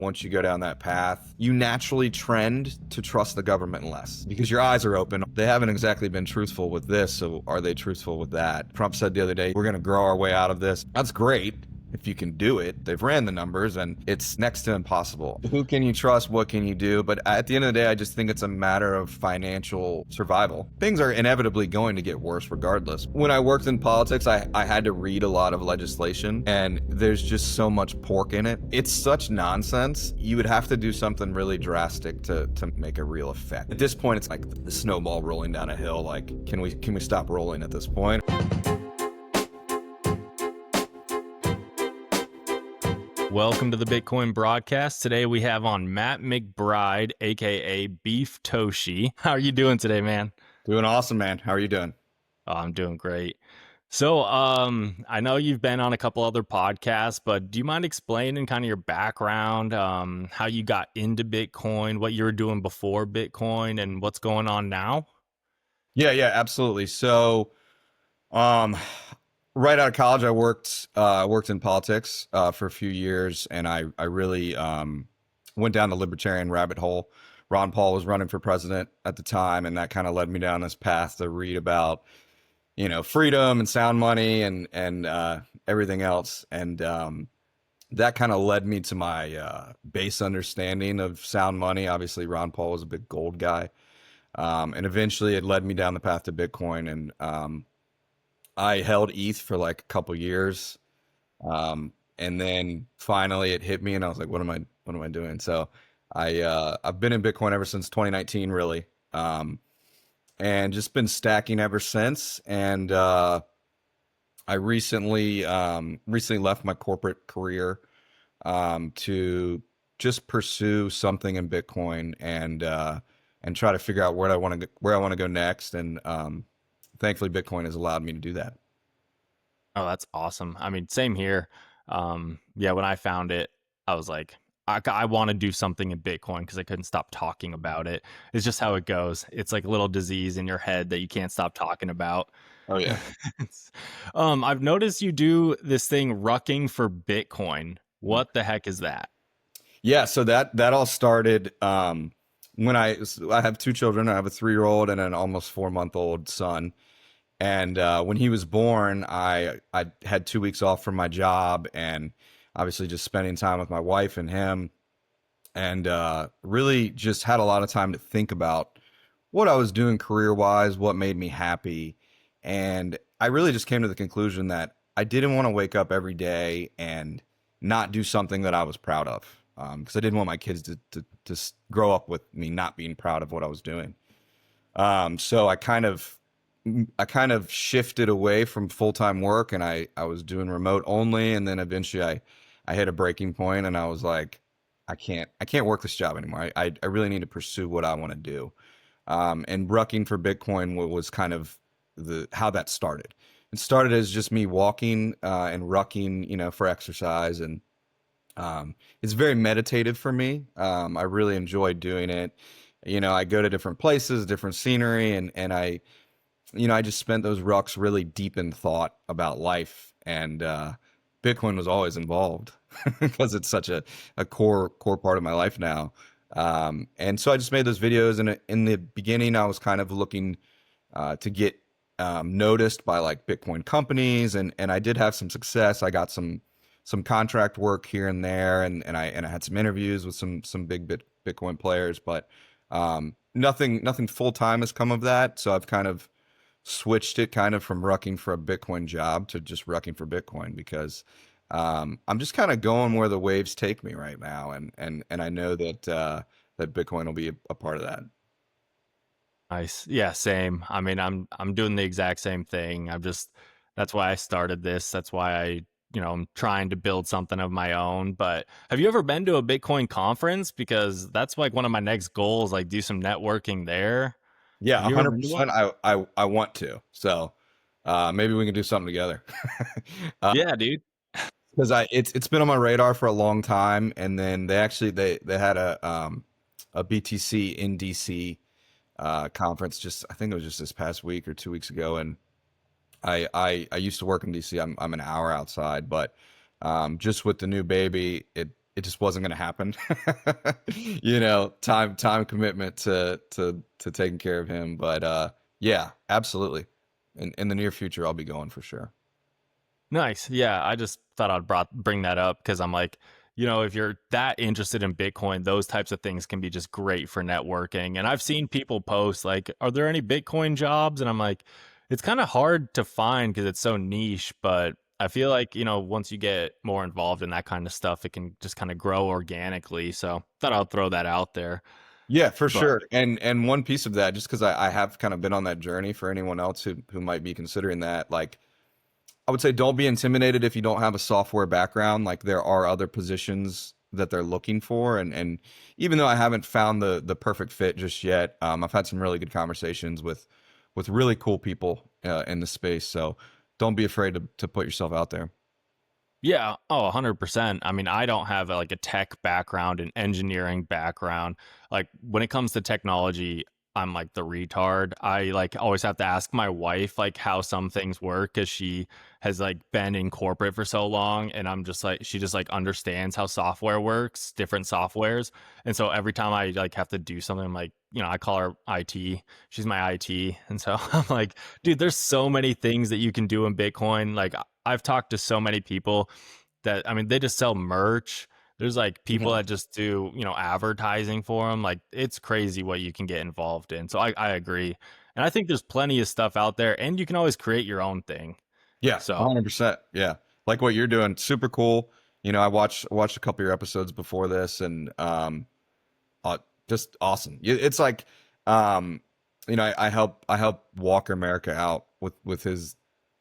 once you go down that path, you naturally trend to trust the government less because your eyes are open. They haven't exactly been truthful with this, so are they truthful with that? Trump said the other day, we're going to grow our way out of this. That's great. If you can do it, they've ran the numbers and it's next to impossible. Who can you trust? What can you do? But at the end of the day, I just think it's a matter of financial survival. Things are inevitably going to get worse regardless. When I worked in politics, I had to read a lot of legislation and there's just so much pork in it. It's such nonsense. You would have to do something really drastic to make a real effect. At this point, it's like the snowball rolling down a hill. Like, can we stop rolling at this point? Welcome to the Bitcoin broadcast. Today we have on Matt McBride, aka BeefToshi. How are you doing today, man? Doing awesome, man. How are you doing? Oh, I'm doing great. So, I know you've been on a couple other podcasts, but do you mind explaining kind of your background, how you got into Bitcoin, what you were doing before Bitcoin, and what's going on now? Yeah, absolutely. So, right out of college, I worked in politics for a few years, and I really went down the libertarian rabbit hole. Ron Paul was running for president at the time, and that kind of led me down this path to read about, freedom and sound money and everything else. And that kind of led me to my base understanding of sound money. Obviously, Ron Paul was a big gold guy, and eventually it led me down the path to Bitcoin. And I held ETH for like a couple years, and then finally it hit me, and I was like, "What am I doing?" So I've been in Bitcoin ever since 2019, really, and just been stacking ever since. And I recently left my corporate career to just pursue something in Bitcoin and try to figure out where I want to go next. And thankfully, Bitcoin has allowed me to do that. Oh, that's awesome. I mean, same here. Yeah, when I found it, I was like, I want to do something in Bitcoin because I couldn't stop talking about it. It's just how it goes. It's like a little disease in your head that you can't stop talking about. Oh yeah. I've noticed you do this thing rucking for Bitcoin. What the heck is that? Yeah, so that all started when I have two children. I have a 3-year-old and an almost 4-month-old son. And when he was born, I had 2 weeks off from my job, and obviously just spending time with my wife and him, and really just had a lot of time to think about what I was doing career wise, what made me happy, and I really just came to the conclusion that I didn't want to wake up every day and not do something that I was proud of, because I didn't want my kids to grow up with me not being proud of what I was doing. So I kind of shifted away from full-time work, and I was doing remote only, and then eventually I hit a breaking point, and I was like, I can't work this job anymore. I really need to pursue what I want to do. And Rucking for Bitcoin was kind of how that started. It started as just me walking and rucking, for exercise, and it's very meditative for me. I really enjoy doing it. I go to different places, different scenery, and I just spent those rucks really deep in thought about life, and Bitcoin was always involved because it's such a core part of my life now. And so I just made those videos, and in the beginning, I was kind of looking to get noticed by like Bitcoin companies, and I did have some success. I got some contract work here and there, and I had some interviews with some big Bitcoin players, but nothing full time has come of that. So I've kind of switched it kind of from rucking for a Bitcoin job to just rucking for Bitcoin because I'm just kind of going where the waves take me right now, and I know that that Bitcoin will be a part of that. Nice. Yeah, same. I mean, I'm doing the exact same thing. That's why I started this. That's why I'm trying to build something of my own. But have you ever been to a Bitcoin conference? Because that's like one of my next goals, like do some networking there. Yeah, Have you ever been to 100%. one? I want to. So maybe we can do something together. Yeah, dude. Because it's been on my radar for a long time, and then they had a BTC in DC conference, just I think it was just this past week or 2 weeks ago, and I used to work in DC. I'm an hour outside, but just with the new baby, it it just wasn't going to happen. You know, time commitment to taking care of him. But yeah, absolutely. In the near future, I'll be going for sure. Nice. Yeah, I just thought I'd bring that up because I'm like, if you're that interested in Bitcoin, those types of things can be just great for networking. And I've seen people post like, "Are there any Bitcoin jobs?" And I'm like, it's kind of hard to find because it's so niche. But I feel like once you get more involved in that kind of stuff, it can just kind of grow organically. So thought I'll throw that out there. Yeah, for But sure. And one piece of that, just because I have kind of been on that journey for anyone else who might be considering that, like I would say don't be intimidated if you don't have a software background. Like there are other positions that they're looking for, and even though I haven't found the perfect fit just yet, I've had some really good conversations with really cool people in the space. So don't be afraid to put yourself out there. yeah, oh, 100%. I mean, I don't have like a tech background, an engineering background. Like when it comes to technology, I'm like the retard. I like always have to ask my wife like how some things work cuz she has like been in corporate for so long and I'm just like she just like understands how software works, different softwares. And so every time I like have to do something I'm like, I call her IT. She's my IT. And so I'm like, dude, there's so many things that you can do in Bitcoin. Like I've talked to so many people that I mean they just sell merch. There's like people Mhm. that just do, advertising for them. Like it's crazy what you can get involved in. So I agree. And I think there's plenty of stuff out there and you can always create your own thing. Yeah, So 100%. Yeah, like what you're doing, super cool. You know, I watched a couple of your episodes before this, and just awesome. It's like, um, I help Walker America out with his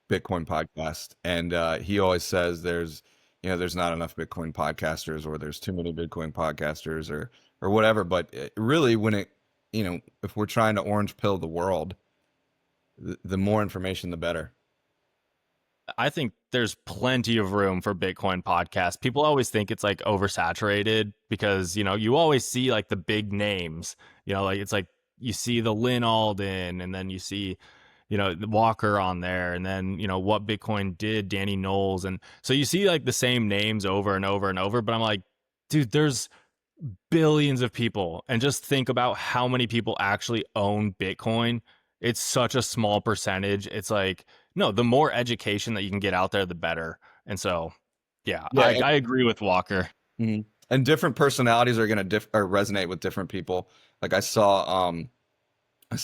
Bitcoin podcast, and he always says there's not enough Bitcoin podcasters, or there's too many Bitcoin podcasters, or whatever. But really, if we're trying to orange pill the world, the more information, the better. I think there's plenty of room for Bitcoin podcasts. People always think it's like oversaturated because, you always see like the big names, like it's like you see the Lynn Alden and then you see, Walker on there and then, what Bitcoin did, Danny Knowles. And so you see like the same names over and over and over. But I'm like, dude, there's billions of people and just think about how many people actually own Bitcoin. It's such a small percentage. It's like, no, the more education that you can get out there, the better. And so, yeah, Yeah, I agree with Walker. and different personalities are gonna or resonate with different people. Like I saw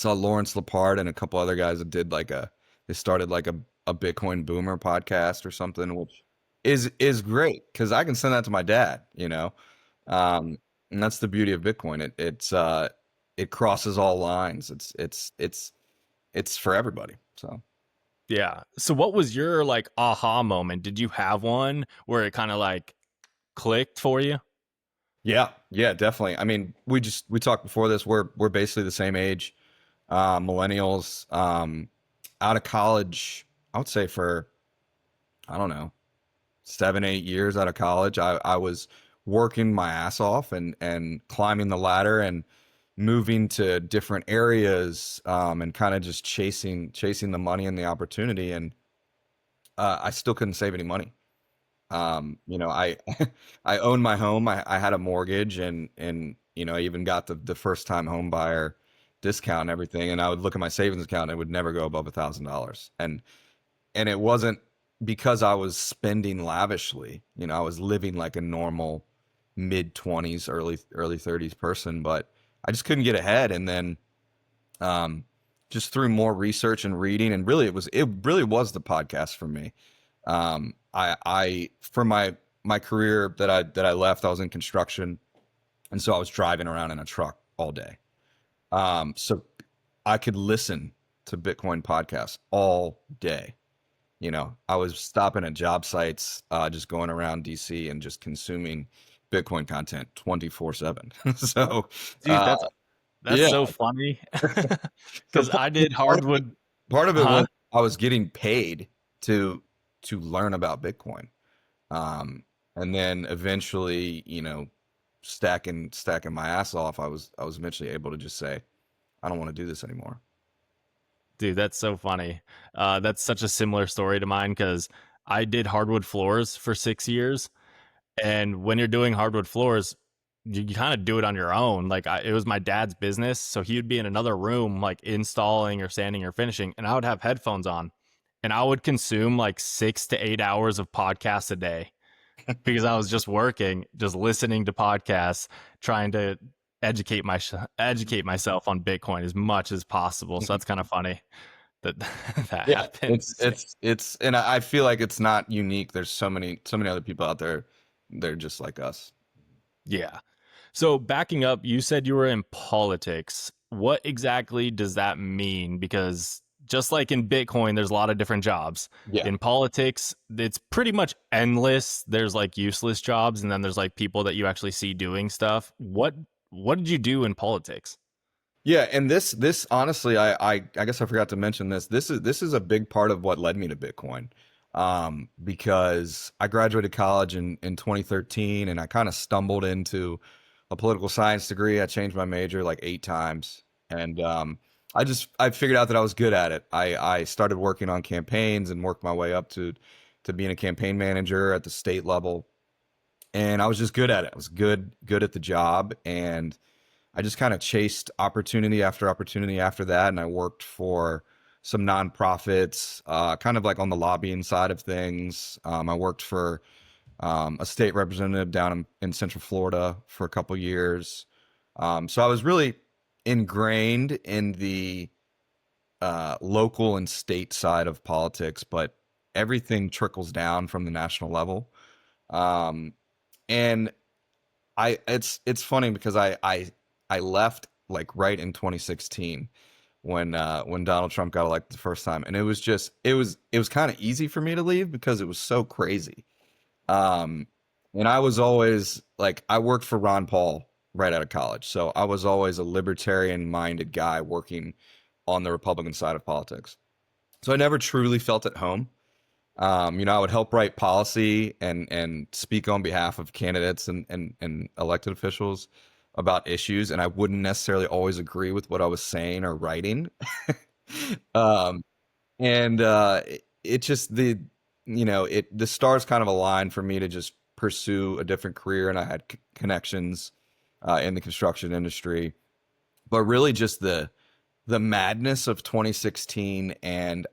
Lawrence Lepard and a couple other guys that did they started like a Bitcoin boomer podcast or something, which is great because I can send that to my dad, um, and that's the beauty of Bitcoin. It crosses all lines. It's for everybody. So Yeah. So what was your like aha moment? Did you have one where it kind of like clicked for you? yeah, yeah, definitely. I mean, we talked before this. We're basically the same age, millennials, out of college. I would say for I don't know 7 8 years out of college, I was working my ass off and climbing the ladder and moving to different areas, and kind of just chasing the money and the opportunity, and I still couldn't save any money. I I owned my home. I had a mortgage, and I even got the first time home buyer discount and everything. And I would look at my savings account, and it would never go above $1,000. And it wasn't because I was spending lavishly. I was living like a normal mid 20s, early 30s person, but I just couldn't get ahead. And then um, just through more research and reading, and really it really was the podcast for me. I for my career that I left, I was in construction, and so I was driving around in a truck all day. So I could listen to Bitcoin podcasts all day. I was stopping at job sites, just going around DC and just consuming Bitcoin content 24/7. So, Dude, uh, that's yeah. so funny. So Cuz I did hardwood, part of it huh? was I was getting paid to learn about Bitcoin. And then eventually, stacking my ass off, I was eventually able to just say, I don't want to do this anymore. Dude, that's so funny. That's such a similar story to mine because I did hardwood floors for 6 years. And when you're doing hardwood floors, you kind of do it on your own. Like it was my dad's business, so he would be in another room, like installing or sanding or finishing, and I would have headphones on, and I would consume like 6 to 8 hours of podcasts a day because I was just working, just listening to podcasts, trying to educate myself on Bitcoin as much as possible. So that's kind of funny that that Yeah, happens. and I feel like it's not unique. There's so many other people out there. They're just like us. Yeah. So backing up, you said you were in politics. What exactly does that mean? Because just like in Bitcoin, there's a lot of different jobs. Yeah. In politics, it's pretty much endless. There's like useless jobs, and then there's like people that you actually see doing stuff. What did you do in politics? Yeah, and this honestly, I guess I forgot to mention this. This is a big part of what led me to Bitcoin. Because I graduated college in 2013 and I kind of stumbled into a political science degree. I changed my major like 8 times. And I figured out that I was good at it. I started working on campaigns and worked my way up to being a campaign manager at the state level. And I was just good at it. I was good at the job, and I just kind of chased opportunity after that, and I worked for some nonprofits, kind of like on the lobbying side of things. I worked for a state representative down in Central Florida for a couple years. So I was really ingrained in the local and state side of politics, but everything trickles down from the national level. Um, and it's funny because I left like right in 2016 when Donald Trump got elected the first time, and it was kind of easy for me to leave because it was so crazy. Um, and I was always like, I worked for Ron Paul right out of college, so I was always a libertarian minded guy working on the Republican side of politics. So I never truly felt at home. I would help write policy and speak on behalf of candidates and elected officials about issues, and I wouldn't necessarily always agree with what I was saying or writing. um, and it just the stars kind of aligned for me to just pursue a different career, and I had connections in the construction industry, but really just the madness of 2016, and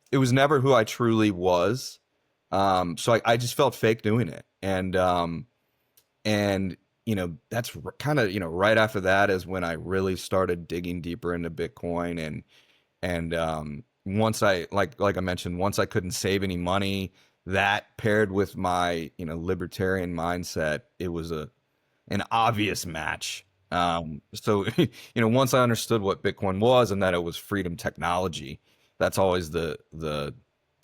it was never who I truly was. So I just felt fake doing it. And that's kind of, right after that is when I really started digging deeper into Bitcoin. And once like I mentioned, once I couldn't save any money, that paired with my, libertarian mindset, it was an obvious match. So, once I understood what Bitcoin was and that it was freedom technology, that's always the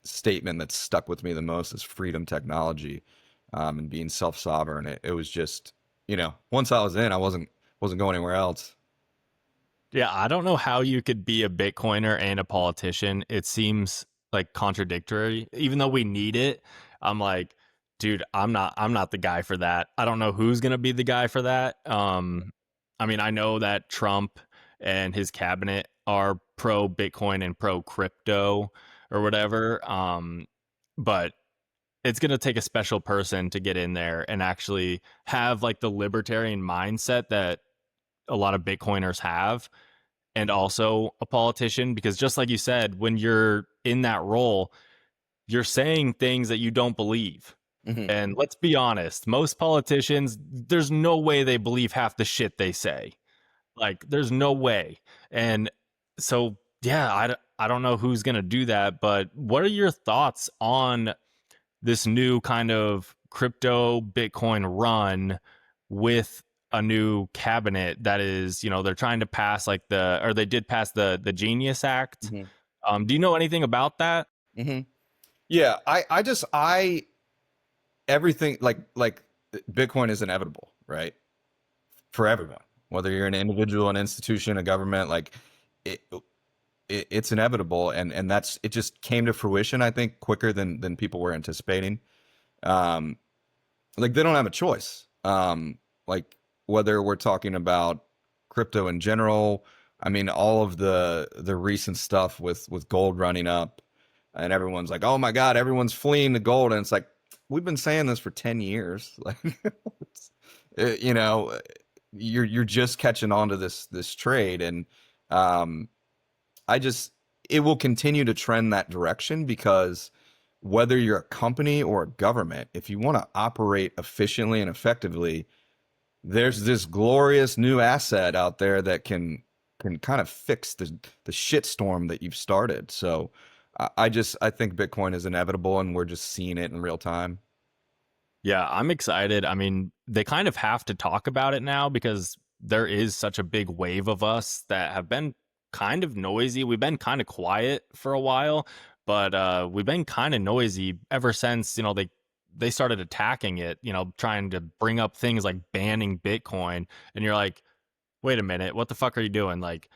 statement that's stuck with me the most is freedom technology, and being self-sovereign. It was just, once I was in, I wasn't going anywhere else. Yeah, I don't know how you could be a Bitcoiner and a politician. It seems like contradictory. Even though we need it, I'm like, dude, I'm not the guy for that. I don't know who's going to be the guy for that. I mean, I know that Trump and his cabinet are pro Bitcoin and pro crypto or whatever. But it's going to take a special person to get in there and actually have like the libertarian mindset that a lot of Bitcoiners have, and also a politician, because just like you said, when you're in that role, you're saying things that you don't believe. Hmm. And let's be honest, most politicians, there's no way they believe half the shit they say. Like, there's no way. And so, yeah, I don't know who's going to do that, but what are your thoughts on this new kind of crypto Bitcoin run with a new cabinet that is, they're trying to pass like or they did pass the Genius Act. Hmm. Do you know anything about that? Hmm. Yeah, I everything like Bitcoin is inevitable, right? For everyone, whether you're an individual, an institution, a government, like it, it's inevitable, and that's it just came to fruition, I think, quicker than people were anticipating. Um, like they don't have a choice. Like whether we're talking about crypto in general, I mean, all of the recent stuff with gold running up, and everyone's like, "Oh my God, everyone's fleeing to gold," and it's like, we've been saying this for 10 years. Like, you know, you're just catching on to this trade, and um, I just it will continue to trend that direction because whether you're a company or a government, if you want to operate efficiently and effectively, there's this glorious new asset out there that can kind of fix the shitstorm that you've started. So I think Bitcoin is inevitable, and we're just seeing it in real time. Yeah, I'm excited. I mean, they kind of have to talk about it now because there is such a big wave of us that have been kind of noisy. We've been kind of quiet for a while, but we've been kind of noisy ever since, they started attacking it, trying to bring up things like banning Bitcoin. And you're like, wait a minute, what the fuck are you doing? Like,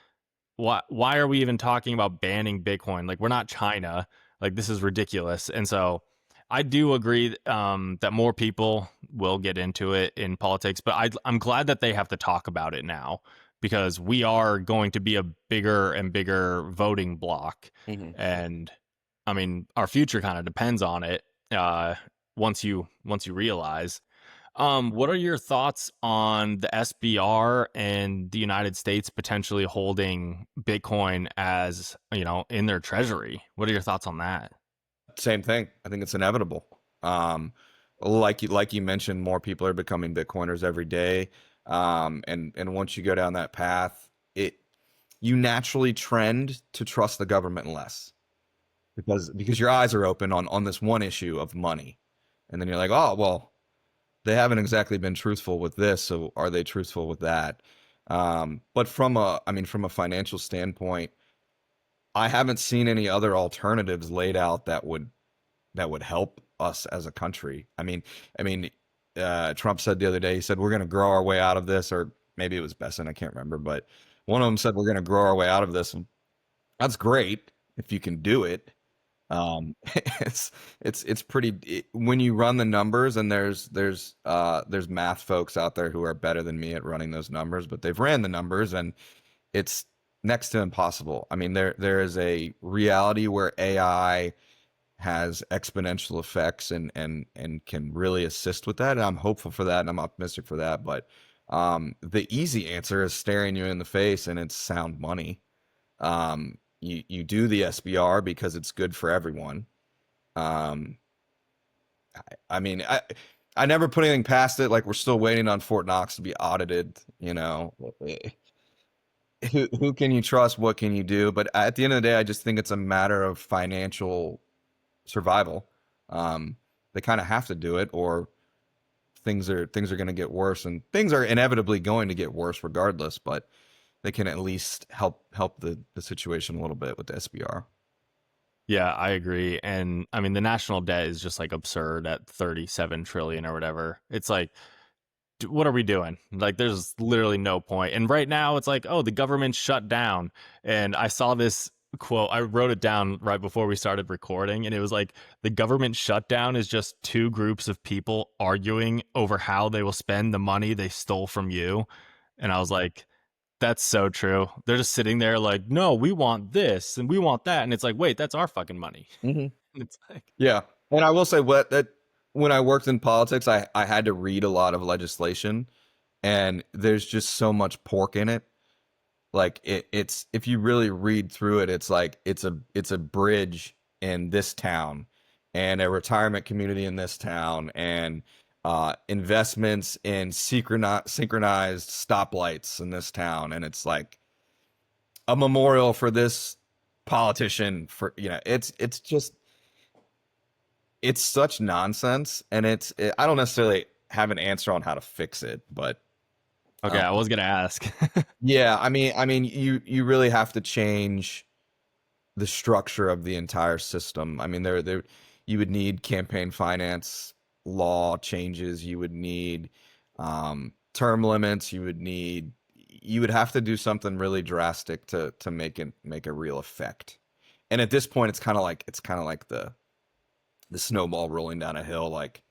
why are we even talking about banning Bitcoin? Like, we're not China. Like, this is ridiculous. And so I do agree that more people will get into it in politics, but I'm glad that they have to talk about it now because we are going to be a bigger and bigger voting block. Hmm. And I mean, our future kind of depends on it. Uh, once you realize. What are your thoughts on the SBR and the United States potentially holding Bitcoin as, in their treasury? What are your thoughts on that? Same thing. I think it's inevitable. Um, like you mentioned, more people are becoming Bitcoiners every day. And once you go down that path, it you naturally trend to trust the government less because your eyes are open on this one issue of money. And then you're like, oh, well, they haven't exactly been truthful with this, so are they truthful with that? But from a financial standpoint, I haven't seen any other alternatives laid out that would help us as a country. Trump said the other day, he said we're going to grow our way out of this, or maybe it was Besson, I can't remember, but one of them said we're going to grow our way out of this. And that's great if you can do it. It's pretty when you run the numbers, and there's math folks out there who are better than me at running those numbers, but they've ran the numbers, and it's next to impossible. I mean, there is a reality where AI has exponential effects and can really assist with that. And I'm hopeful for that, and I'm optimistic for that. But the easy answer is staring you in the face, and it's sound money. You do the SBR because it's good for everyone. Um, I mean, I never put anything past it. Like, we're still waiting on Fort Knox to be audited. Who can you trust? What can you do? But at the end of the day, I just think it's a matter of financial survival. Um, they kind of have to do it, or things are going to get worse, and things are inevitably going to get worse regardless. But they can at least help the situation a little bit with the SBR. Yeah, I agree. And I mean, the national debt is just like absurd at 37 trillion or whatever. It's like, what are we doing? Like, there's literally no point. And right now, it's like, oh, the government shut down. And I saw this quote. I wrote it down right before we started recording, and it was like, the government shutdown is just two groups of people arguing over how they will spend the money they stole from you. And I was like, that's so true. They're just sitting there like, no, we want this and we want that. And it's like, wait, that's our fucking money. Hmm. And it's like, Yeah, and I will say what that when I worked in politics, I had to read a lot of legislation, and there's just so much pork in it. Like it's if you really read through it, it's like it's a bridge in this town, and a retirement community in this town, and investments in synchronized stoplights in this town, and it's like a memorial for this politician. For it's just it's such nonsense, and I don't necessarily have an answer on how to fix it, but okay, I was going to ask. yeah, I mean, you really have to change the structure of the entire system. I mean, there you would need campaign finance law changes. You would need term limits. You would have to do something really drastic to make a real effect. And at this point, it's kind of like the snowball rolling down a hill. Like,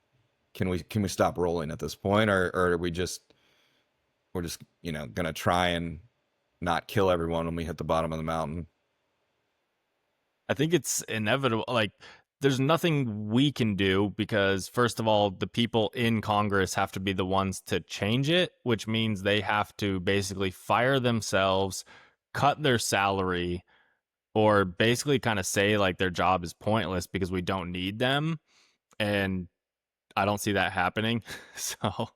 can we stop rolling at this point, or are we're just gonna try and not kill everyone when we hit the bottom of the mountain? I think it's inevitable. Like, there's nothing we can do because first of all, the people in Congress have to be the ones to change it, which means they have to basically fire themselves, cut their salary, or basically kind of say like their job is pointless because we don't need them. And I don't see that happening. So,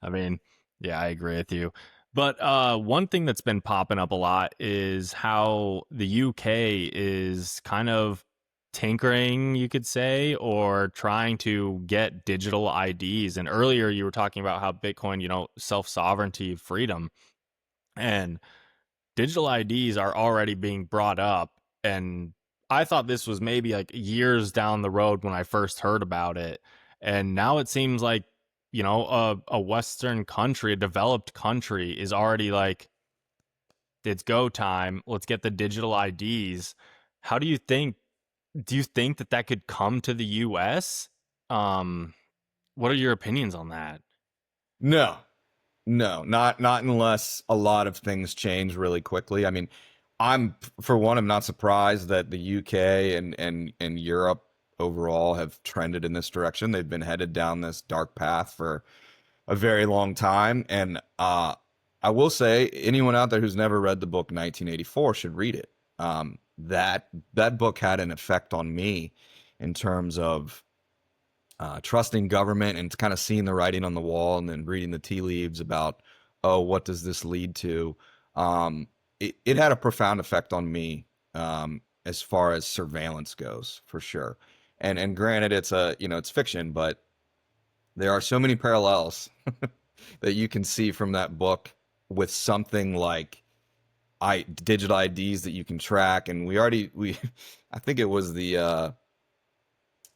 I mean, yeah, I agree with you. But one thing that's been popping up a lot is how the UK is kind of tinkering, you could say, or trying to get digital IDs. And earlier you were talking about how Bitcoin, self sovereignty, freedom, and digital IDs are already being brought up. And I thought this was maybe like years down the road when I first heard about it. And now it seems like, a Western country, a developed country is already like, it's go time. Let's get the digital IDs. How do you think that that could come to the US? Um, what are your opinions on that? No, no, not unless a lot of things change really quickly. I mean, I'm for one, I'm not surprised that the UK and Europe overall have trended in this direction. They've been headed down this dark path for a very long time, and I will say anyone out there who's never read the book 1984 should read it. That book had an effect on me in terms of trusting government and kind of seeing the writing on the wall and then reading the tea leaves about, oh, what does this lead to? It had a profound effect on me as far as surveillance goes, for sure. And granted, it's fiction, but there are so many parallels that you can see from that book with something like digital IDs that you can track. And we I think it was the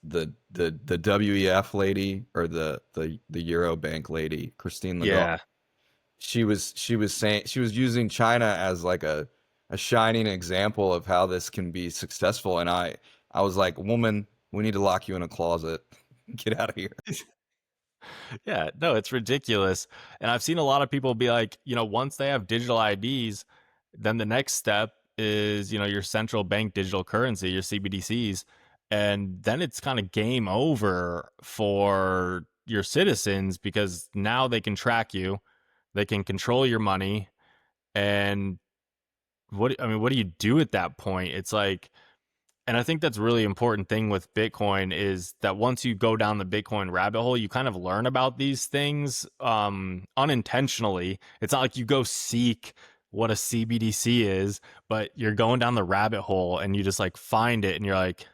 WEF lady or the Euro Bank lady, Christine Lagarde. Yeah. She was saying she was using China as like a shining example of how this can be successful. And I was like, woman, we need to lock you in a closet. Get out of here. Yeah, no, it's ridiculous. And I've seen a lot of people be like, once they have digital IDs, then the next step is, your central bank digital currency, your CBDCs. And then it's kind of game over for your citizens because now they can track you, they can control your money. And what do you do at that point? It's like, and I think that's a really important thing with Bitcoin is that once you go down the Bitcoin rabbit hole, you kind of learn about these things unintentionally. It's not like you go seek what a CBDC is, but you're going down the rabbit hole and you just like find it and you're like,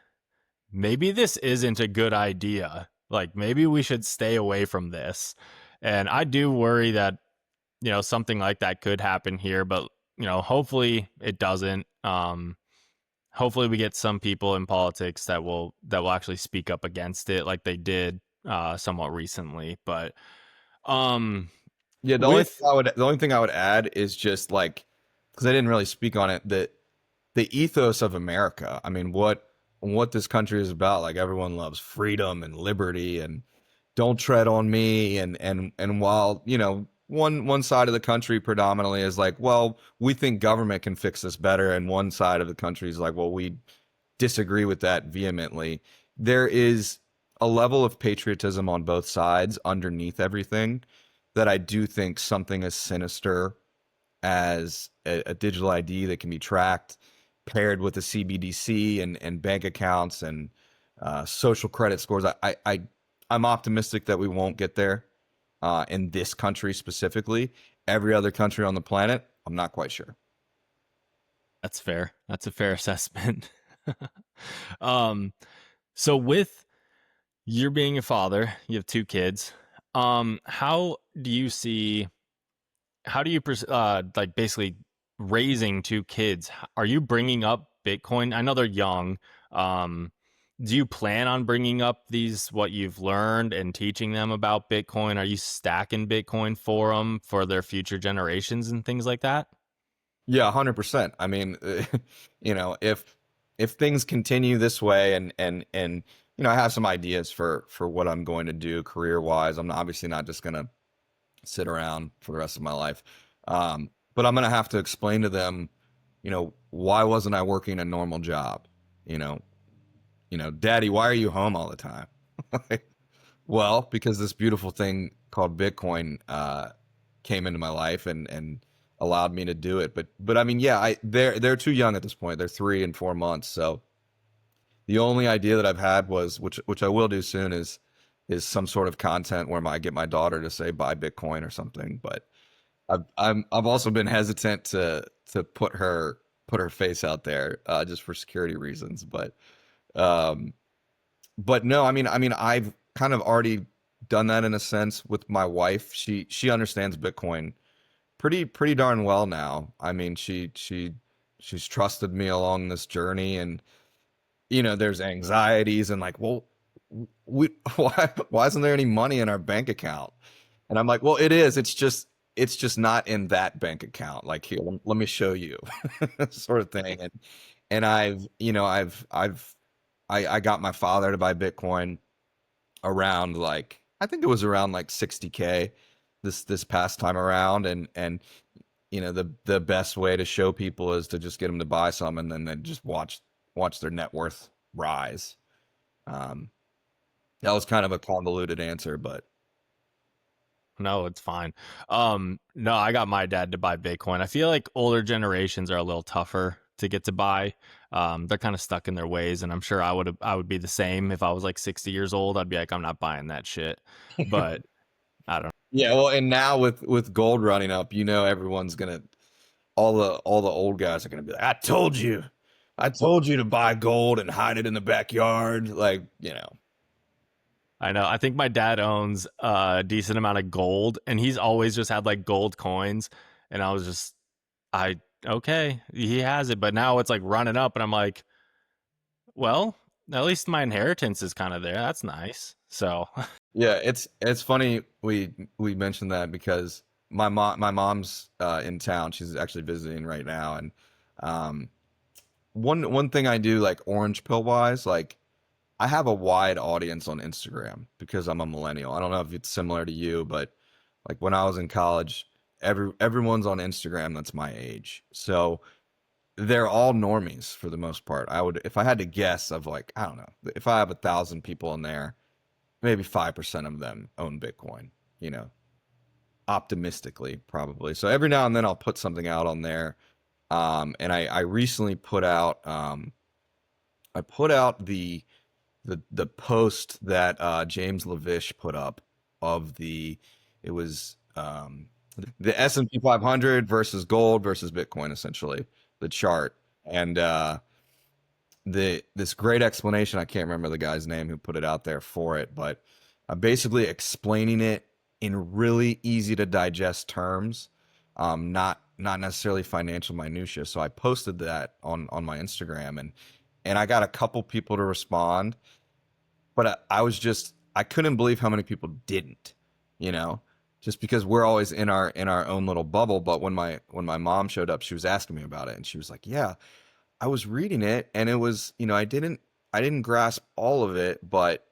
maybe this isn't a good idea. Like maybe we should stay away from this. And I do worry that, something like that could happen here, but hopefully it doesn't. Hopefully we get some people in politics that will actually speak up against it like they did somewhat recently. But um Yeah, with the only thing I would add is just like because I didn't really speak on it that the ethos of America. I mean, what this country is about. Like everyone loves freedom and liberty and don't tread on me. And while one side of the country predominantly is like, well, we think government can fix this better, and one side of the country is like, well, we disagree with that vehemently. There is a level of patriotism on both sides underneath everything that I do think something as sinister as a digital ID that can be tracked, paired with a CBDC and bank accounts and social credit scores. I'm optimistic that we won't get there in this country specifically. Every other country on the planet, I'm not quite sure. That's fair. That's a fair assessment. um so with you being a father, you have two kids. How do you see how do you like basically raising two kids? Are you bringing up Bitcoin? I know they're young. um do you plan on bringing up these what you've learned and teaching them about Bitcoin? Are you stacking Bitcoin for them for their future generations and things like that? Yeah, 100%. I mean, if things continue this way and I have some ideas for what I'm going to do career wise. I'm obviously not just going to sit around for the rest of my life. But I'm going to have to explain to them, why wasn't I working a normal job? You know, Daddy, why are you home all the time? Well, because this beautiful thing called Bitcoin came into my life and allowed me to do it. But I mean, yeah, they're too young at this point. They're 3 and 4 months. So the only idea that I've had was, which I will do soon, is some sort of content where I get my daughter to say buy Bitcoin or something. But I've also been hesitant to put her face out there just for security reasons. Um, but no, I mean, I've kind of already done that in a sense with my wife. She understands Bitcoin pretty darn well now. I mean, she's trusted me along this journey, and there's anxieties and like, well, we why isn't there any money in our bank account? And I'm like, well, it is. It's just not in that bank account. Like, here, let me show you, sort of thing. And I got my father to buy Bitcoin around, like, I think it was around like 60K this past time around, and the best way to show people is to just get them to buy some, and then they just watch their net worth rise. Um, that was kind of a convoluted answer, but No, it's fine. No, I got my dad to buy Bitcoin. I feel like older generations are a little tougher to get to buy. They're kind of stuck in their ways, and I'm sure I would be the same if I was like 60 years old. I'd be like, I'm not buying that shit. But I don't. yeah. Well, and now with gold running up, everyone's gonna all the old guys are gonna be like, I told you to buy gold and hide it in the backyard, like. I know. I think my dad owns a decent amount of gold, and he's always just had like gold coins. And I was just, I okay, he has it, but now it's like running up, and I'm like, well, at least my inheritance is kind of there. That's nice. So Yeah, it's funny we mentioned that because my mom's in town. She's actually visiting right now, and um, one thing I do, like, orange pill wise, like, I have a wide audience on Instagram because I'm a millennial. I don't know if it's similar to you, but like when I was in college, everyone's on Instagram that's my age. So they're all normies for the most part. If I had to guess, of, like, I don't know, if I have 1,000 people in there, maybe 5% of them own Bitcoin, you know, optimistically, probably. So every now and then I'll put something out on there. And I recently put out the post that James Lavish put up of it was the S&P 500 versus gold versus Bitcoin, essentially, the chart. And this great explanation, I can't remember the guy's name who put it out there for it, but basically explaining it in really easy to digest terms, not necessarily financial minutia. So I posted that on my Instagram, and I got a couple people to respond, but I couldn't believe how many people didn't, you know, just because we're always in our own little bubble. But when my mom showed up, she was asking me about it, and she was like, "Yeah, I was reading it, and it was, I didn't grasp all of it, but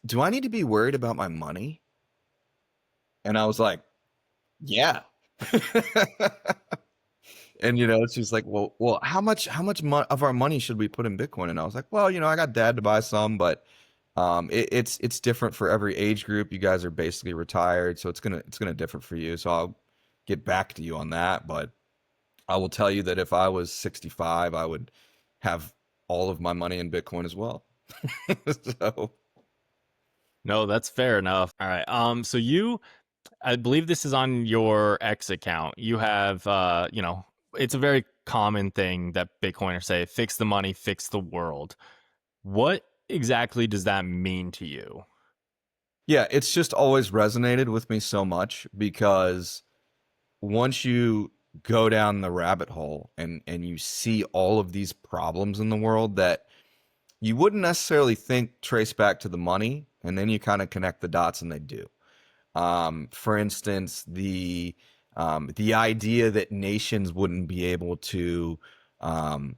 do I need to be worried about my money?" And I was like, "Yeah." And she's like, "Well, how much of our money should we put in Bitcoin?" And I was like, "Well, I got dad to buy some, but it's different for every age group. You guys are basically retired, so it's gonna differ for you. So I'll get back to you on that, but I will tell you that if I was 65, I would have all of my money in Bitcoin as well." So no, that's fair enough. All right. So I believe this is on your X account. You have, it's a very common thing that Bitcoiners say: "Fix the money, fix the world." What exactly does that mean to you? yeah, it's just always resonated with me so much because once you go down the rabbit hole and you see all of these problems in the world that you wouldn't necessarily think trace back to the money, and then you kind of connect the dots, and they do. For instance, the idea that nations wouldn't be able to um,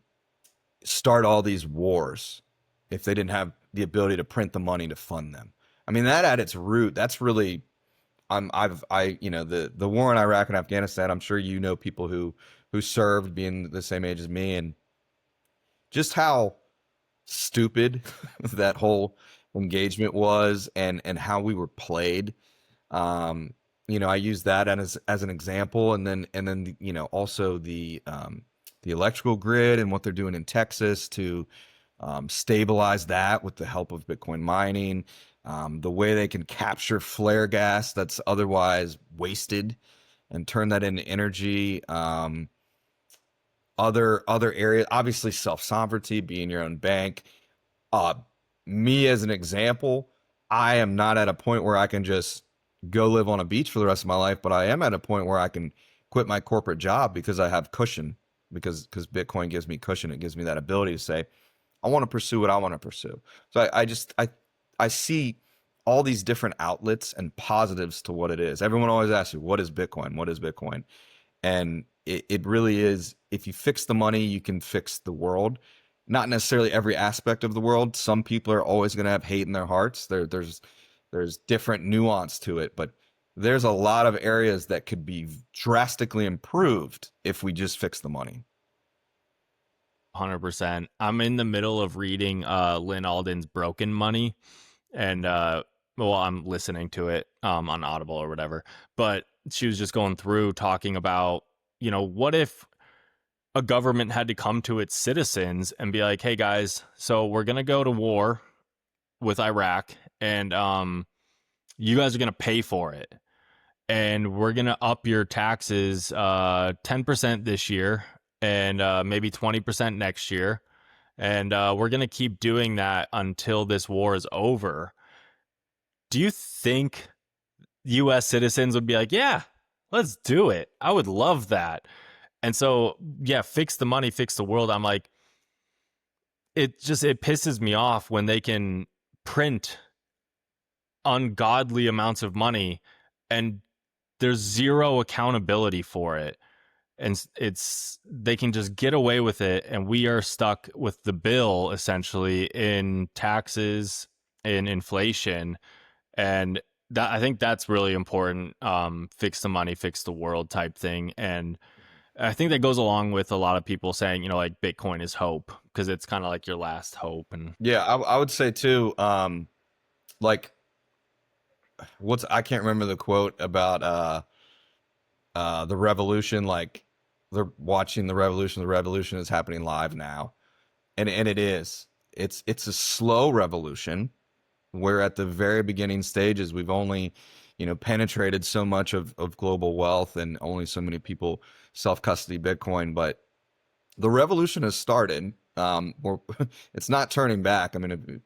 start all these wars if they didn't have the ability to print the money to fund them. I mean, that at its root, that's really the war in Iraq and Afghanistan. I'm sure people who served, being the same age as me, and just how stupid that whole engagement was, and how we were played. Um, I use that as an example, and then also the electrical grid and what they're doing in Texas to stabilize that with the help of Bitcoin mining. The way they can capture flare gas that's otherwise wasted and turn that into energy. Other areas, obviously self sovereignty, being your own bank. uh Me as an example, I am not at a point where I can just go live on a beach for the rest of my life, but I am at a point where I can quit my corporate job because I have cushion, because Bitcoin gives me cushion. It gives me that ability to say I want to pursue what I want to pursue. So I see all these different outlets and positives to what it is. Everyone always asks you, what is Bitcoin? What is Bitcoin? And it really is, if you fix the money, you can fix the world. Not necessarily every aspect of the world. Some people are always going to have hate in their hearts. There's different nuance to it, but there's a lot of areas that could be drastically improved if we just fix the money. 100%. I'm in the middle of reading Lynn Alden's Broken Money, and well, I'm listening to it on Audible or whatever. But she was just going through talking about, what if a government had to come to its citizens and be like, "Hey guys, so we're gonna go to war with Iraq, and you guys are gonna pay for it, and we're gonna up your taxes 10% this year, and maybe 20% next year, and we're gonna keep doing that until this war is over." Do you think U.S. citizens would be like, "Yeah, let's do it. I would love that." And so, yeah, fix the money, fix the world. I'm like, it pisses me off when they can print ungodly amounts of money and there's zero accountability for it. And it's they can just get away with it, and we are stuck with the bill essentially in taxes, in inflation. And that, I think that's really important. Fix the money, fix the world type thing. And I think that goes along with a lot of people saying, like Bitcoin is hope, because it's kind of like your last hope. And Yeah, I would say too, like I can't remember the quote about the revolution. Like, they're watching the revolution. The revolution is happening live now, and it is. It's a slow revolution. We're at the very beginning stages. We've only, penetrated so much of global wealth, and only so many people self custody Bitcoin. But the revolution has started. It's not turning back. I mean,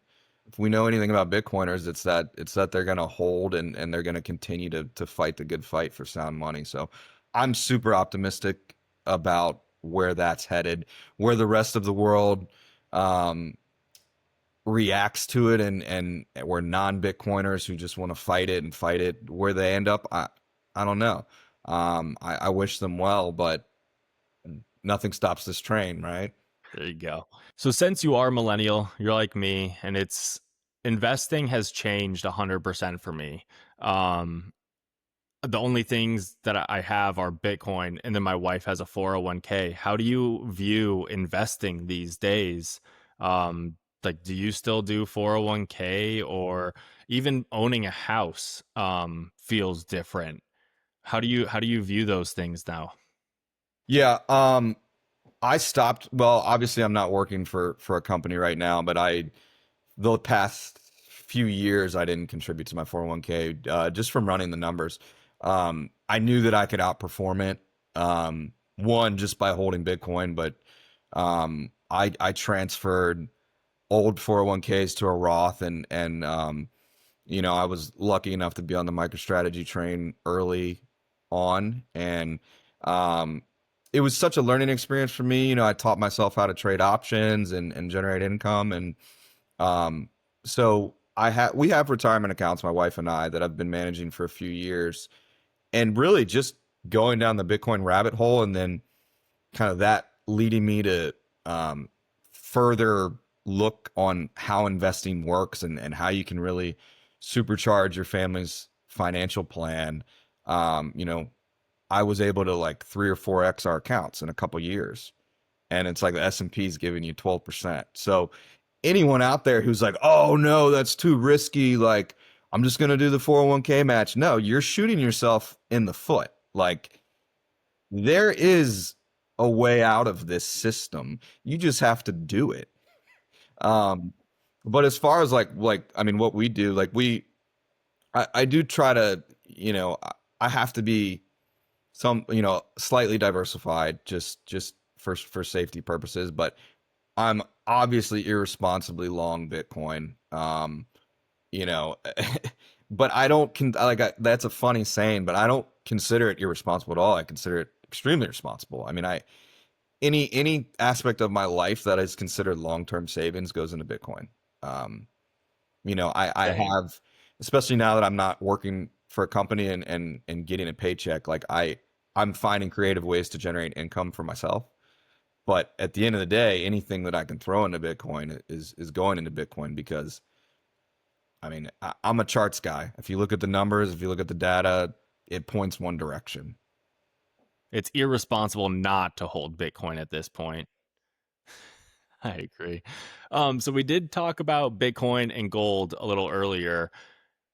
if we know anything about Bitcoiners, it's that they're going to hold, and they're going to continue to fight the good fight for sound money. So I'm super optimistic about where that's headed, where the rest of the world um, reacts to it, and where non-Bitcoiners who just want to fight it, where they end up. I don't know. I wish them well, but nothing stops this train, right? there you go. So since you are millennial, you're like me, and it's investing has changed 100% for me. Um, the only things that I have are Bitcoin, and then my wife has a 401k. How do you view investing these days? Like, do you still do 401k, or even owning a house feels different? How do you view those things now? Yeah. I stopped. Well, obviously, I'm not working for a company right now, but the past few years I didn't contribute to my 401k, just from running the numbers. I knew that I could outperform it. One, just by holding Bitcoin, but I transferred old 401ks to a Roth, and I was lucky enough to be on the MicroStrategy train early on, and um, it was such a learning experience for me. I taught myself how to trade options and generate income, and um, so we have retirement accounts, my wife and I, that I've been managing for a few years, and really just going down the Bitcoin rabbit hole, and then kind of that leading me to um, further look on how investing works, and how you can really supercharge your family's financial plan. Um, you know, I was able to like 3 or 4x our accounts in a couple years, and it's like the S&P is giving you 12%. So anyone out there who's like, oh no, that's too risky. Like, I'm just going to do the 401k match. No, you're shooting yourself in the foot. Like, there is a way out of this system. You just have to do it. Um, but as far as I mean, what we do, I do try to, I have to be slightly diversified just for safety purposes, but I'm obviously irresponsibly long Bitcoin. You know, but I don't that's a funny saying, but I don't consider it irresponsible at all. I consider it extremely responsible. I mean, any aspect of my life that is considered long-term savings goes into Bitcoin. Um, I Same. have, especially now that I'm not working for a company and getting a paycheck, I'm finding creative ways to generate income for myself. But at the end of the day, anything that I can throw into Bitcoin is going into Bitcoin because I mean, I'm a charts guy. If you look at the numbers, if you look at the data, it points one direction. It's irresponsible not to hold Bitcoin at this point. I agree. So we did talk about Bitcoin and gold a little earlier.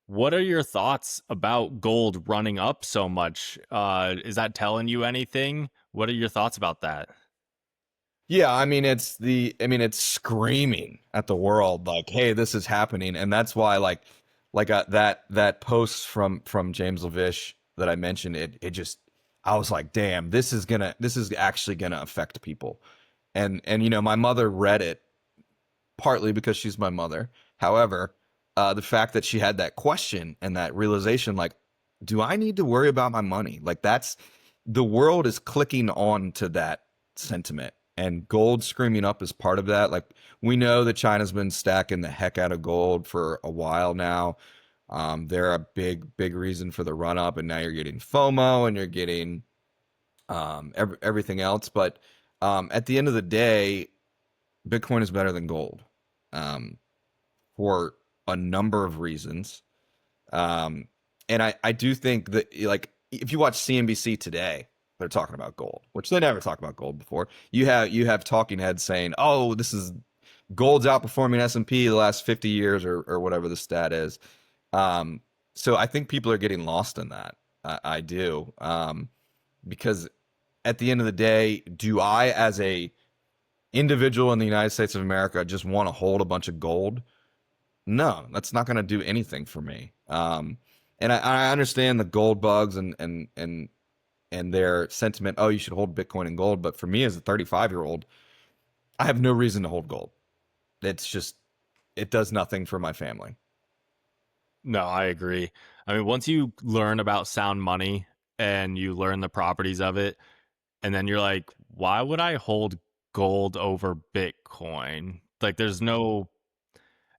What are your thoughts about gold running up so much? Is that telling you anything? What are your thoughts about that? Yeah, I mean it's screaming at the world like, "Hey, this is happening." And that's why that post from James Lavish that I mentioned, it just I was like, "Damn, this is actually going to affect people." And my mother read it partly because she's my mother. However, the fact that she had that question and that realization, like, do I need to worry about my money? Like, that's the world is clicking on to that sentiment. And gold screaming up is part of that. Like, we know that China's been stacking the heck out of gold for a while now. They're a big reason for the run up, and now you're getting FOMO and you're getting everything else. But at the end of the day, Bitcoin is better than gold um, for a number of reasons. Um, and I do think that, like, if you watch CNBC today, they're talking about gold, which they never talked about gold before. You have talking heads saying, "Oh, this is gold's outperforming S&P the last 50 years," or whatever the stat is. Um, so I think people are getting lost in that. I do because at the end of the day, do I, as a individual in the United States of America, just want to hold a bunch of gold? No, that's not going to do anything for me. And I understand the gold bugs and their sentiment. Oh, you should hold Bitcoin and gold. But for me, as a 35-year-old, I have no reason to hold gold. It's just it does nothing for my family. No, I agree. I mean, once you learn about sound money and you learn the properties of it, and then you're like, why would I hold gold over Bitcoin? Like, there's no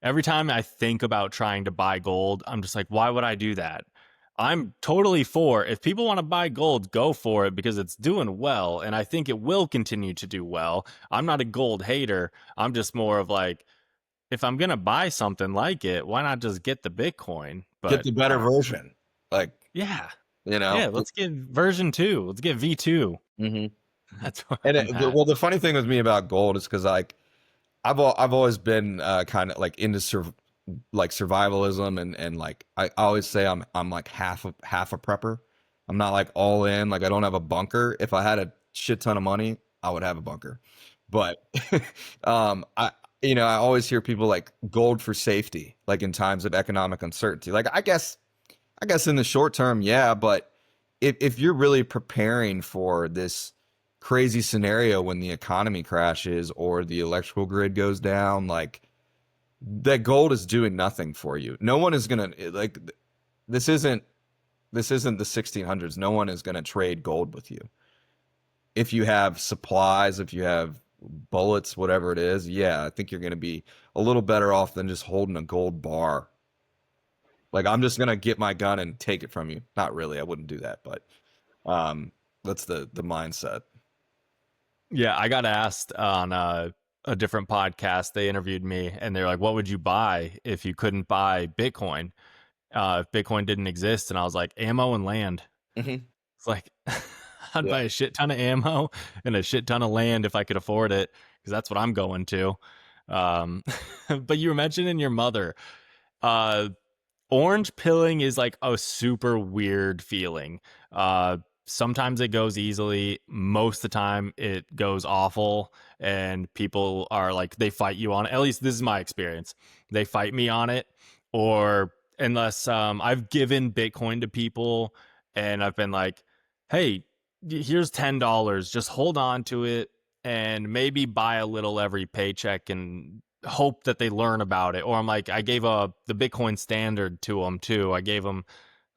every time I think about trying to buy gold, I'm just like, why would I do that? I'm totally for if people want to buy gold, go for it because it's doing well. And I think it will continue to do well. I'm not a gold hater. I'm just more of like, if I'm going to buy something like it, why not just get the Bitcoin? Get But the better version. Like, yeah, you know. yeah, let's get version two. Let's get V2. Mhm. That's where And I'm at. well, the funny thing with me about gold is because I've always been kind of like into survivalism and like I always say I'm like half a prepper. I'm not like all in. Like I don't have a bunker. If I had a shit ton of money, I would have a bunker. But I I always hear people like gold for safety, like in times of economic uncertainty. Like I guess in the short term, yeah, but if you're really preparing for this crazy scenario when the economy crashes or the electrical grid goes down, like that gold is doing nothing for you. No one is gonna like this isn't this isn't the 1600s. No one is gonna trade gold with you. If you have supplies, if you have bullets, whatever it is, yeah, I think you're gonna be a little better off than just holding a gold bar. Like I'm just gonna get my gun and take it from you. Not really, I wouldn't do that, but um, that's the mindset. Yeah, I got asked on a different podcast. They interviewed me and they're like, what would you buy if you couldn't buy Bitcoin? If Bitcoin didn't exist? And I was like, ammo and land. Hmm. It's like, I'd Yeah. buy a shit ton of ammo and a shit ton of land if I could afford it, because that's what I'm going to. Um, but you were mentioning your mother. Uh, Orange pilling is like a super weird feeling. Uh, Sometimes it goes easily. Most of the time it goes awful, and people are like they fight you on it. At least this is my experience. They fight me on it, or unless I've given Bitcoin to people and I've been like, "Hey, here's $10. Just hold on to it." And maybe buy a little every paycheck and hope that they learn about it. Or I'm like, I gave the Bitcoin standard to them too. I gave them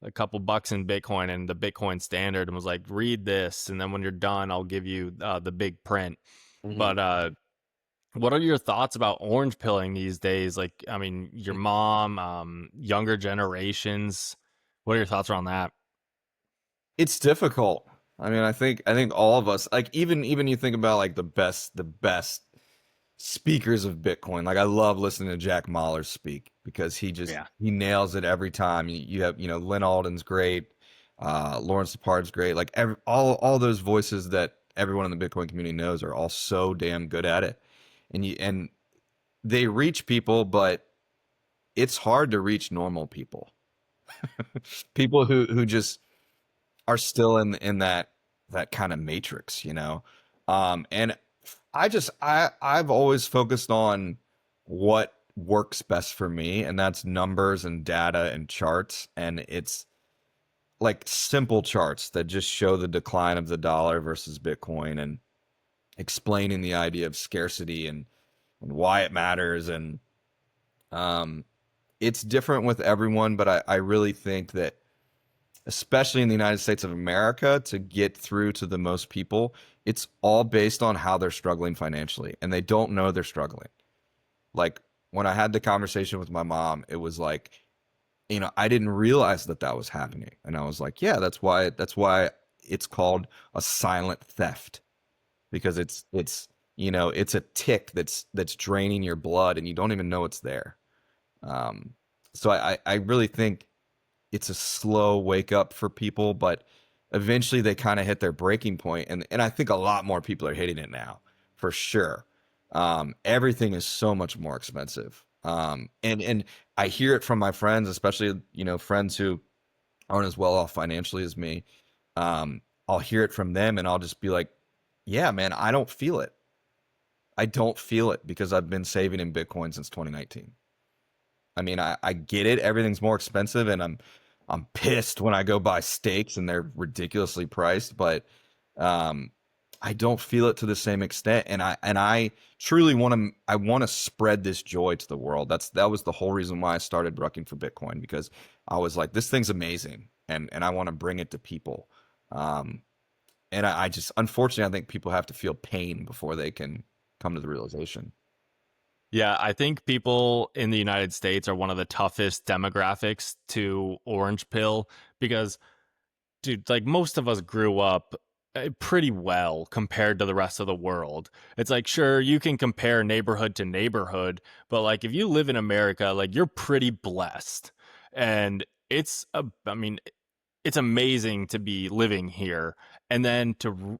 a couple bucks in Bitcoin and the Bitcoin standard and was like, read this. And then when you're done, I'll give you the big print. Mhm. But what are your thoughts about orange pilling these days? Like, I mean, your mom, younger generations. What are your thoughts around that? It's difficult. I mean, I think all of us, like even you think about like the best speakers of Bitcoin. Like I love listening to Jack Mahler speak because Yeah. he nails it every time. You have, Lynn Alden's great, Lawrence Lepard's great. Like all those voices that everyone in the Bitcoin community knows are all so damn good at it. And they reach people, but it's hard to reach normal people. People who just are still in that kind of matrix, you know. And I've always focused on what works best for me, and that's numbers and data and charts, and it's like simple charts that just show the decline of the dollar versus Bitcoin and explaining the idea of scarcity and why it matters. And um it's different with everyone, but I really think that especially in the United States of America, to get through to the most people, it's all based on how they're struggling financially, and they don't know they're struggling. Like when I had the conversation with my mom, it was like, I didn't realize that that was happening, and I was like, yeah, that's why it's called a silent theft because it's a tick that's draining your blood, and you don't even know it's there. Um, so I really think it's a slow wake up for people, but eventually they kind of hit their breaking point, and I think a lot more people are hitting it now, for sure. Everything is so much more expensive, and I hear it from my friends, especially friends who aren't as well off financially as me. I'll hear it from them, and I'll just be like, "Yeah, man, I don't feel it. I don't feel it because I've been saving in Bitcoin since 2019." I mean, I get it. Everything's more expensive, and I'm pissed when I go buy steaks and they're ridiculously priced, but um, I don't feel it to the same extent. And I truly want to spread this joy to the world. That was the whole reason why I started Rucking for Bitcoin, because I was like, this thing's amazing, and I want to bring it to people. Um, and I just unfortunately I think people have to feel pain before they can come to the realization. Yeah, I think people in the United States are one of the toughest demographics to orange pill because, dude, like most of us grew up pretty well compared to the rest of the world. It's like, sure, you can compare neighborhood to neighborhood, but like if you live in America, like you're pretty blessed. And I mean, it's amazing to be living here. And then to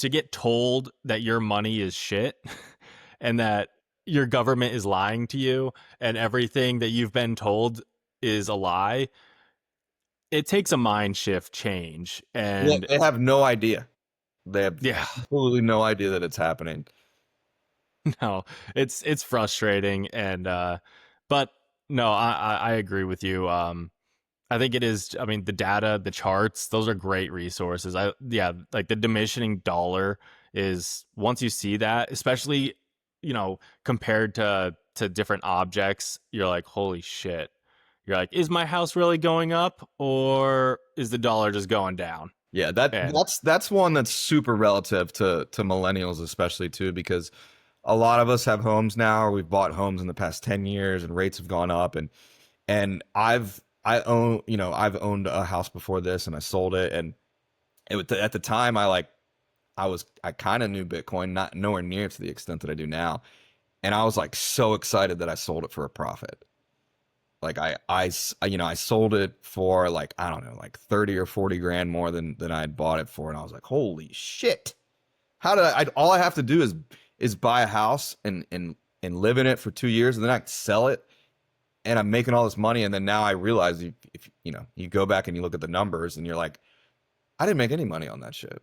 get told that your money is shit and that your government is lying to you and everything that you've been told is a lie, it takes a mind shift change. Yeah, And they have no idea. They have yeah, absolutely no idea that it's happening. no, it's frustrating. And but no, I agree with you. I think it is. I mean, the data, the charts, those are great resources. Yeah, like the diminishing dollar is once you see that, especially compared to different objects, you're like, holy shit. You're like, is my house really going up or is the dollar just going down? Yeah, that And that's one that's super relative to millennials, especially too, because a lot of us have homes now, or we've bought homes in the past 10 years, and rates have gone up, and I've owned a house before this, and I sold it, and at the time I kind of knew Bitcoin, not nowhere near to the extent that I do now, and I was like so excited that I sold it for a profit. Like I sold it for like, I don't know, like 30 or 40 grand more than I had bought it for. And I was like, holy shit. How did all I have to do is buy a house and and live in it for 2 years, and then I sell it, and I'm making all this money, and then now I realize if you know you go back and you look at the numbers, and you're like, I didn't make any money on that shit.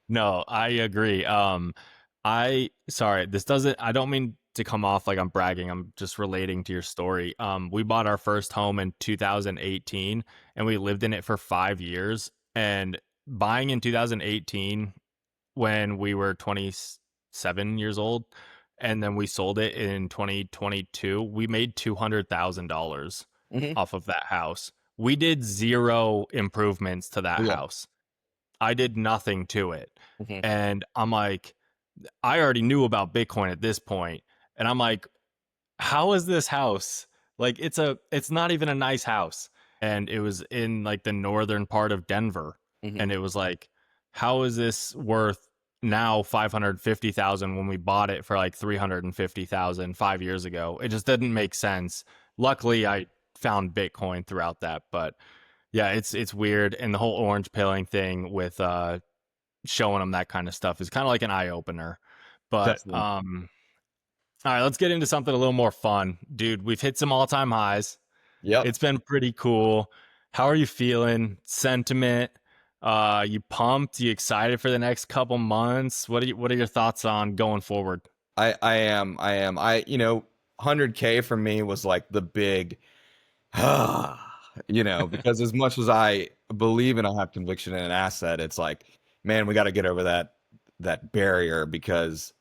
No, I agree. I sorry, this doesn't I don't mean to come off like I'm bragging. I'm just relating to your story. We bought our first home in 2018 and we lived in it for 5 years, and buying in 2018 when we were 27 years old and then we sold it in 2022, we made $200,000 Hmm. off of that house. We did zero improvements to that Yeah. house. I did nothing to it. Hmm. And I'm like, I already knew about Bitcoin at this point, and I'm like, how is this house? Like it's not even a nice house. And it was in like the northern part of Denver. Hmm. And it was like, how is this worth now 550,000 when we bought it for like 350,000 5 years ago? It just didn't make sense. Luckily I found Bitcoin throughout that, but yeah, it's weird. And the whole orange pilling thing with showing them that kind of stuff is kind of like an eye opener. But Definitely. all right, let's get into something a little more fun. Dude, we've hit some all-time highs. Yep. It's been pretty cool. How are you feeling? Sentiment? You pumped? You excited for the next couple months? What are your thoughts on going forward? I am. You know, 100K for me was like the big, you know, because as much as I believe and I have conviction in an asset, it's like, man, we got to get over that barrier because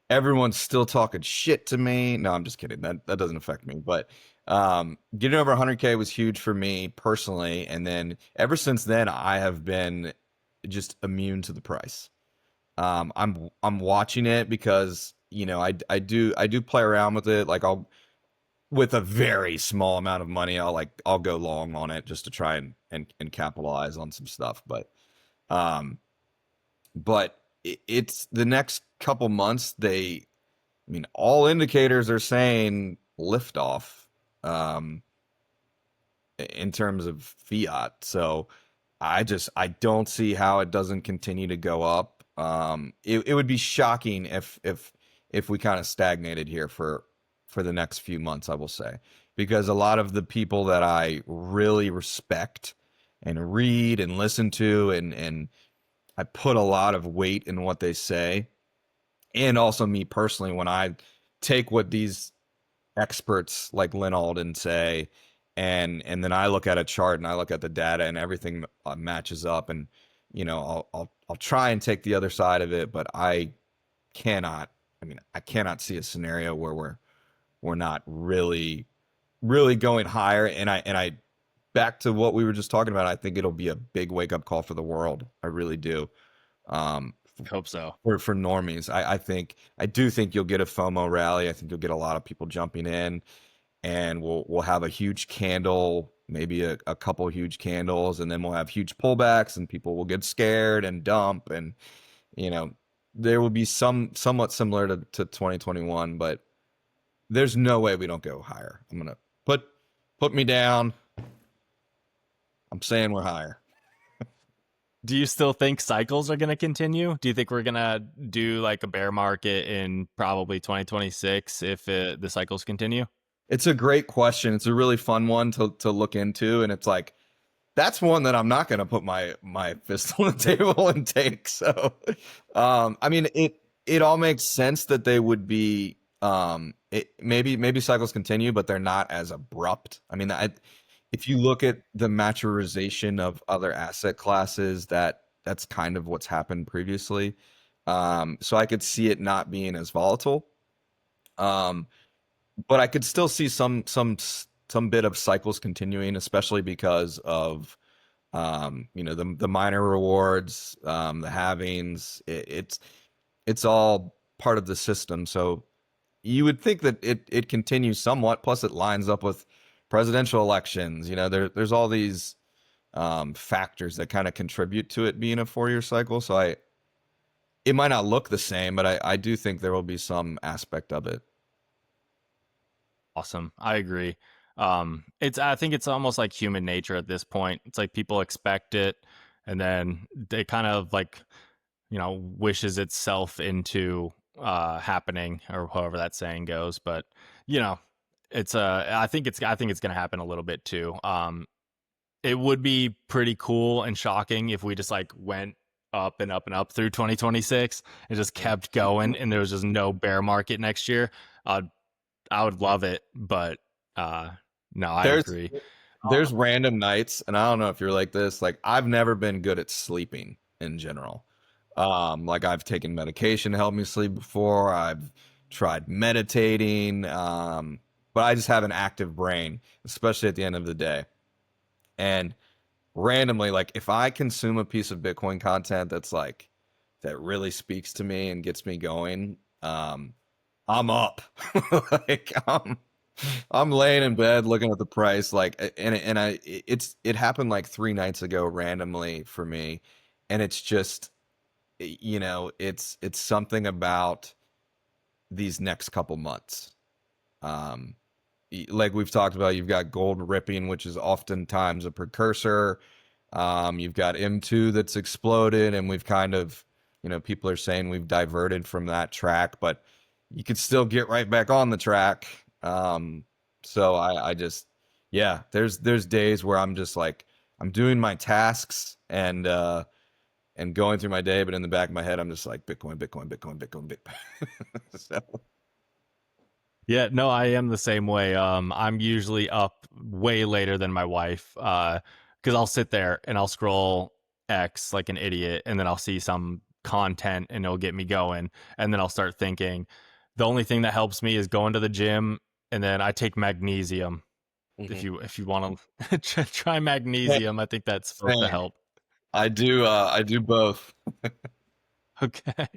everyone's still talking shit to me. No, I'm just kidding. That doesn't affect me. But getting over 100K was huge for me personally, and then ever since then, I have been just immune to the price. I'm watching it because you know I do play around with it. Like I'll with a very small amount of money, I'll go long on it just to try and capitalize on some stuff. Um, but it's the next couple months. I mean, all indicators are saying liftoff in terms of fiat. So I don't see how it doesn't continue to go up. It would be shocking if we kind of stagnated here for the next few months, I will say, because a lot of the people that I really respect and read and listen to and I put a lot of weight in what they say, and also me personally when I take what these experts like Lynn Alden say, and then I look at a chart and I look at the data and everything matches up, and you know I'll try and take the other side of it, but cannot. I mean, I cannot see a scenario where we're not really going higher. And I back to what we were just talking about. I think it'll be a big wake up call for the world. I really do. Um, Hope so. for normies, I do think you'll get a FOMO rally. I think you'll get a lot of people jumping in, and we'll have a huge candle, maybe a couple huge candles, and then we'll have huge pullbacks, and people will get scared and dump, and you know there will be somewhat similar to 2021, but there's no way we don't go higher. I'm gonna put me down. I'm saying we're higher. Do you still think cycles are going to continue? Do you think we're going to do like a bear market in probably 2026 if the cycles continue? It's a great question. It's a really fun one to look into, and it's like that's one that I'm not going to put my fist on the table and take. So, I mean, it all makes sense that they would be. Maybe cycles continue, but they're not as abrupt. I mean, if you look at the maturization of other asset classes, that's kind of what's happened previously. So I could see it not being as volatile. Um, but I could still see some bit of cycles continuing, especially because of you know the minor rewards, the halvings. It's all part of the system. So you would think that it continues somewhat. Plus, it lines up with presidential elections. You know, there's all these factors that kind of contribute to it being a 4 year cycle. So it might not look the same, but I do think there will be some aspect of it. Awesome. I agree. I think it's almost like human nature at this point. It's like people expect it and then they kind of like, wishes itself into happening, or however that saying goes. But you know, it's I think it's gonna happen a little bit too. It would be pretty cool and shocking if we just like went up and up and up through 2026 and just kept going, and there was just no bear market next year. Uh, I would love it, but uh, no, I There's agree. there's random nights, and I don't know if you're like this. Like I've never been good at sleeping in general. Like I've taken medication to help me sleep before. I've tried meditating, but I just have an active brain, especially at the end of the day. And randomly, like if I consume a piece of Bitcoin content that really speaks to me and gets me going, I'm up. like I'm laying in bed looking at the price, like, and it happened like 3 nights ago randomly for me, and it's just, it's something about these next couple months. Um, like we've talked about, you've got gold ripping, which is oftentimes a precursor. You've got M2 that's exploded, and we've kind of, people are saying we've diverted from that track, but you could still get right back on the track. So I just, yeah, there's days where I'm just like, I'm doing my tasks and going through my day, but in the back of my head, I'm just like Bitcoin, Bitcoin, Bitcoin, Bitcoin, Bitcoin. so, Yeah, no, I am the same way. I'm usually up way later than my wife, because I'll sit there and I'll scroll X like an idiot, and then I'll see some content and it'll get me going, and then I'll start thinking. The only thing that helps me is going to the gym, and then I take magnesium. mhm. If you want to try magnesium, I think that's supposed to Same. help. I do both. Okay.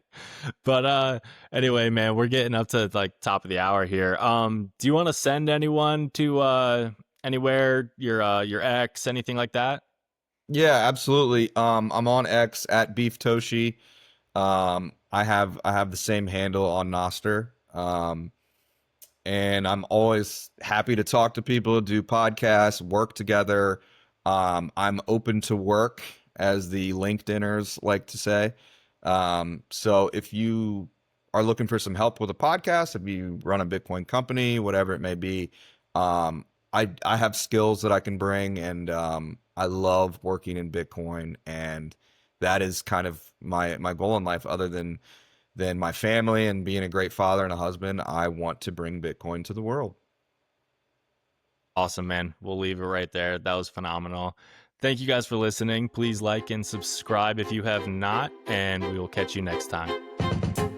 But anyway, man, we're getting up to like top of the hour here. Do you want to send anyone to anywhere, your ex, anything like that? Yeah, absolutely. I'm on X at BeefToshi. I have the same handle on Noster. And I'm always happy to talk to people, do podcasts, work together. I'm open to work, as the LinkedIners like to say. So if you are looking for some help with a podcast, if you run a Bitcoin company, whatever it may be, um, I have skills that I can bring, and I love working in Bitcoin, and that is kind of my goal in life. Other than my family and being a great father and a husband, I want to bring Bitcoin to the world. Awesome, man. We'll leave it right there. That was phenomenal. Thank you guys for listening. Please like and subscribe if you have not, and we will catch you next time.